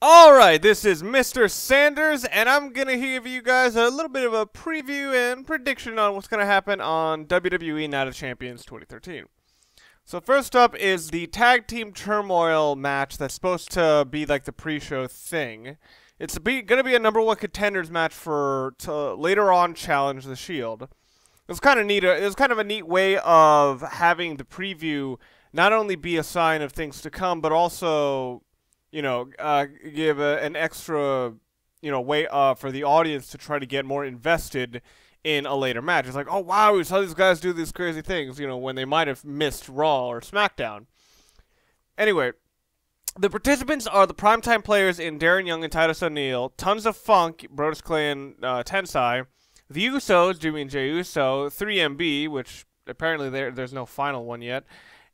Alright, this is Mr. Sanders, and I'm gonna give you guys a little bit of a preview and prediction on what's gonna happen on WWE Night of Champions 2013. So first up is the Tag Team Turmoil match that's supposed to be like the pre-show thing. It's gonna be a #1 contenders match to later on challenge the Shield. It's kind of neat. It was kind of a neat way of having the preview not only be a sign of things to come, but also, you know, give an extra, way for the audience to try to get more invested in a later match. It's like, oh wow, we saw these guys do these crazy things, when they might have missed Raw or SmackDown. Anyway, the participants are the primetime players in Darren Young and Titus O'Neil, Tons of Funk, Brodus Clan, Tensai, the Usos, Jimmy and Jey Uso, 3MB, which apparently there's no final one yet,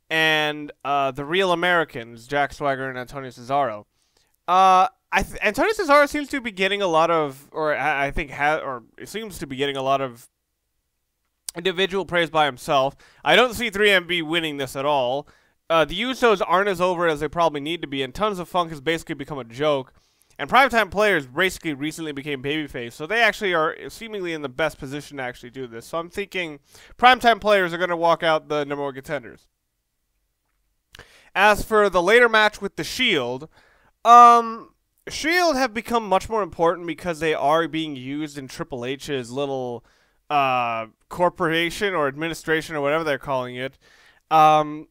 and the Real Americans, Jack Swagger and Antonio Cesaro. Antonio Cesaro seems to be getting a lot of, it seems to be getting a lot of individual praise by himself. I don't see 3MB winning this at all. The Usos aren't as over as they probably need to be, and Tons of Funk has basically become a joke. And primetime players basically recently became babyface, so they actually are seemingly in the best position to actually do this. So I'm thinking primetime players are going to walk out the #1 contenders. As for the later match with the Shield, Shield have become much more important because they are being used in Triple H's little corporation or administration or whatever they're calling it. So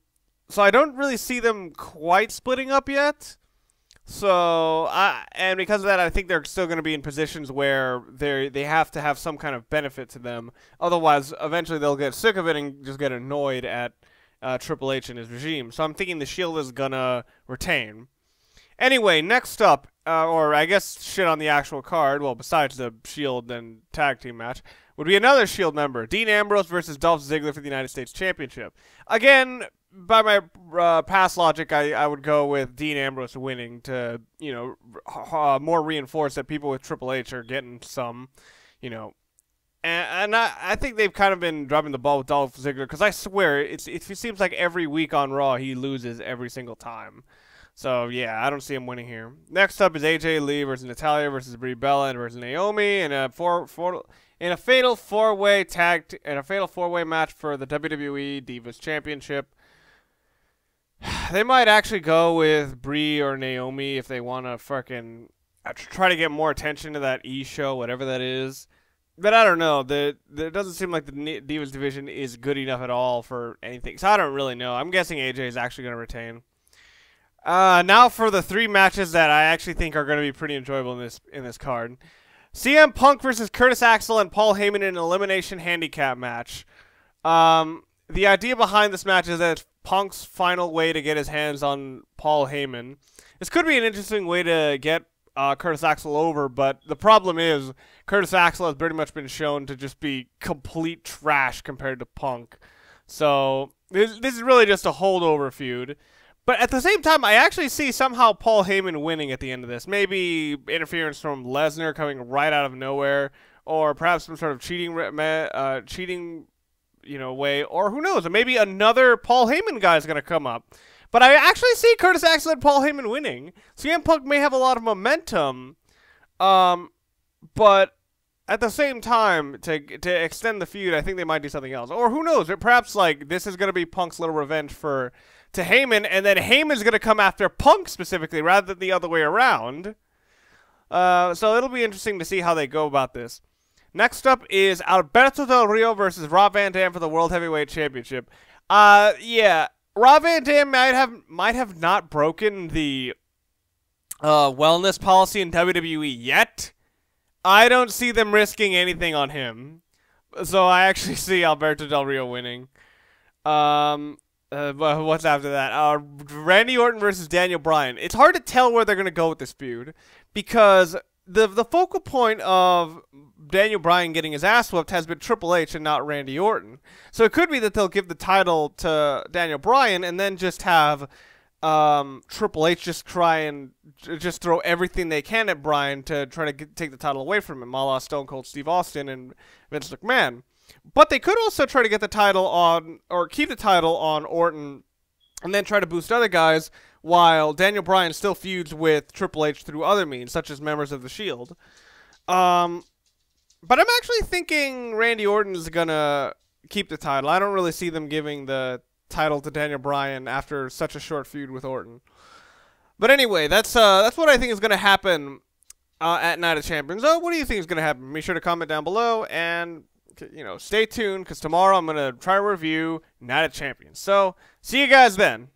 I don't really see them quite splitting up yet. So, and because of that, I think they're still going to be in positions where they have to have some kind of benefit to them. Otherwise, eventually they'll get sick of it and just get annoyed at Triple H and his regime. So I'm thinking the Shield is going to retain. Anyway, next up, or I guess shit on the actual card, well, besides the Shield and tag team match, would be another Shield member, Dean Ambrose versus Dolph Ziggler for the United States Championship. Again, by my past logic, I would go with Dean Ambrose winning to, more reinforce that people with Triple H are getting some, And I think they've kind of been dropping the ball with Dolph Ziggler, because I swear, it seems like every week on Raw, he loses every single time. So, yeah, I don't see him winning here. Next up is AJ Lee versus Natalya versus Brie Bella versus Naomi in a fatal four-way match for the WWE Divas Championship. They might actually go with Brie or Naomi if they want to fucking try to get more attention to that E-show, whatever that is. But I don't know. It doesn't seem like the Divas division is good enough at all for anything. So I don't really know. I'm guessing AJ is actually going to retain. Now for the 3 matches that I actually think are going to be pretty enjoyable in this card. CM Punk versus Curtis Axel and Paul Heyman in an elimination handicap match. The idea behind this match is that it's Punk's final way to get his hands on Paul Heyman. This could be an interesting way to get Curtis Axel over, but the problem is Curtis Axel has pretty much been shown to just be complete trash compared to Punk. So this is really just a holdover feud. But at the same time, I actually see somehow Paul Heyman winning at the end of this. Maybe interference from Lesnar coming right out of nowhere, or perhaps some sort of cheating way, or who knows, maybe another Paul Heyman guy is going to come up. But I actually see Curtis Axel and Paul Heyman winning. CM Punk may have a lot of momentum, but at the same time, to extend the feud, I think they might do something else. Or who knows, perhaps like this is going to be Punk's little revenge to Heyman, and then Heyman's going to come after Punk specifically rather than the other way around. So it'll be interesting to see how they go about this. Next up is Alberto Del Rio versus Rob Van Dam for the World Heavyweight Championship. Yeah, Rob Van Dam might have not broken the wellness policy in WWE yet. I don't see them risking anything on him. So I actually see Alberto Del Rio winning. What's after that? Randy Orton versus Daniel Bryan. It's hard to tell where they're going to go with this feud, because the focal point of Daniel Bryan getting his ass whooped has been Triple H and not Randy Orton. So it could be that they'll give the title to Daniel Bryan and then just have Triple H just try and just throw everything they can at Bryan to try to take the title away from him, a la Stone Cold Steve Austin and Vince McMahon. But they could also try to get the title on, or keep the title on Orton, and then try to boost other guys while Daniel Bryan still feuds with Triple H through other means, such as members of the Shield. But I'm actually thinking Randy Orton is gonna keep the title. I don't really see them giving the title to Daniel Bryan after such a short feud with Orton. But anyway, that's what I think is gonna happen at Night of Champions. What do you think is gonna happen? Be sure to comment down below, and stay tuned because tomorrow I'm gonna try to review Night of Champions. So see you guys then.